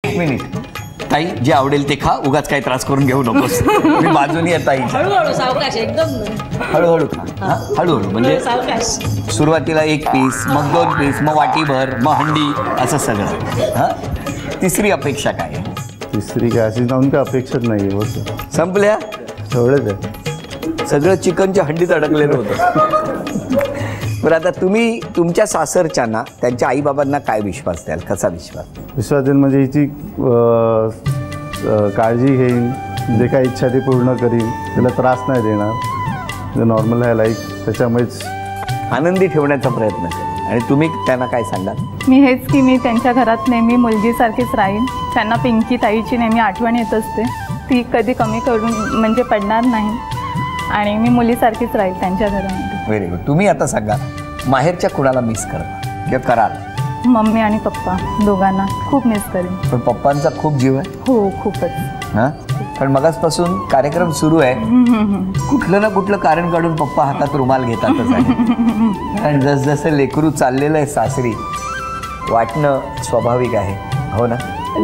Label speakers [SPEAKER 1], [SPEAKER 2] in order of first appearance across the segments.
[SPEAKER 1] एक मिनिट ताई, जे आवडेल ते खा, उगाच काही त्रास करून घेऊ नकोस. मी बाजूनी आहे ताई.
[SPEAKER 2] हळूहळू सावकाश एकदम
[SPEAKER 1] हळूहळू खा. हळूहळू म्हणजे
[SPEAKER 2] सावकाश.
[SPEAKER 1] सुरुवातीला 1 पीस, मग 2 पीस, मग वाटीभर, मग हंडी, असं सगळं. हां, तिसरी अपेक्षा काय आहे?
[SPEAKER 3] तिसरी काय अशी जाऊन काय अपेक्षाच नाही आहे. बस
[SPEAKER 1] संपल्या
[SPEAKER 3] एवढंच आहे.
[SPEAKER 1] सगळं चिकनच्या हंडीत अडकलेलं होतं. बरं, आता तुम्ही तुमच्या सासरच्यांना, त्यांच्या आईबाबांना काय विश्वास द्याल? कसा विश्वास?
[SPEAKER 3] विश्वास देईल म्हणजे हिची काळजी घेईन, जे काही इच्छा ती पूर्ण करीन, त्याला त्रास नाही देणार, जे नॉर्मल आहे लाईफ त्याच्यामुळेच
[SPEAKER 1] आनंदी ठेवण्याचा प्रयत्न करेल. आणि तुम्ही त्यांना काय सांगाल?
[SPEAKER 4] मी हेच की मी त्यांच्या घरात नेहमी मुलगीसारखीच राहीन. त्यांना पिंकी ताईची नेहमी आठवण येत असते, ती कधी कमी करून म्हणजे पडणार नाही, आणि मी मुलीसारखीच राहील त्यांच्या घरामध्ये.
[SPEAKER 1] Very good. तुम्ही आता सांगा, माहेरच्या कुणाला मिस करता किंवा कराल?
[SPEAKER 4] मम्मी आणि पप्पा दोघांना खूप मिस करेन.
[SPEAKER 1] पण पप्पांचा खूप जीव आहे.
[SPEAKER 4] हो, खूपच.
[SPEAKER 1] हां, पण मगाचपासून कार्यक्रम सुरू आहे, कुठलं ना कुठलं कारण काढून पप्पा हातात रुमाल घेतातच आहे. आणि जसजसं लेकरू चाललेलं आहे सासरी, वाटणं स्वाभाविक आहे. हो ना?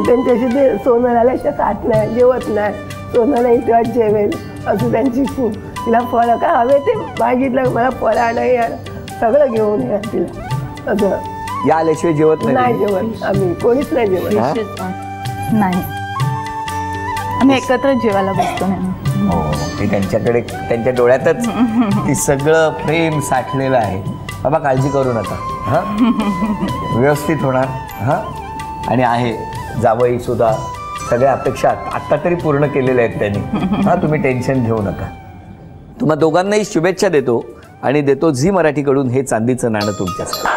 [SPEAKER 5] त्यांच्याशी ते सोनाला खात नाही, जेवत नाही. सोनाला इथे जेवेल असं त्यांची खूप. तिला फळं काय हवे ते मागितलं, मला फळं आणाय सगळं घेऊन या तिला. असं
[SPEAKER 1] या आल्याशिवाय जेवत
[SPEAKER 5] नाही जेवत आम्ही, कोणीच नाही जेवत.
[SPEAKER 4] नाही, आम्ही एकत्रच जेवायला बसतो नाही.
[SPEAKER 1] हो, ते त्यांच्याकडे त्यांच्या डोळ्यातच ती सगळं प्रेम साठलेलं आहे. बाबा काळजी करू नका, हां, व्यवस्थित होणार. हां, आणि आहे जावई सुद्धा, सगळ्या अपेक्षा आत्ता तरी पूर्ण केलेल्या आहेत त्यांनी. हां, तुम्ही टेन्शन घेऊ नका. तुम्हा दोघांनाही शुभेच्छा देतो आणि देतो झी मराठीकडून हे चांदीचं नाणं तुमच्यासाठी.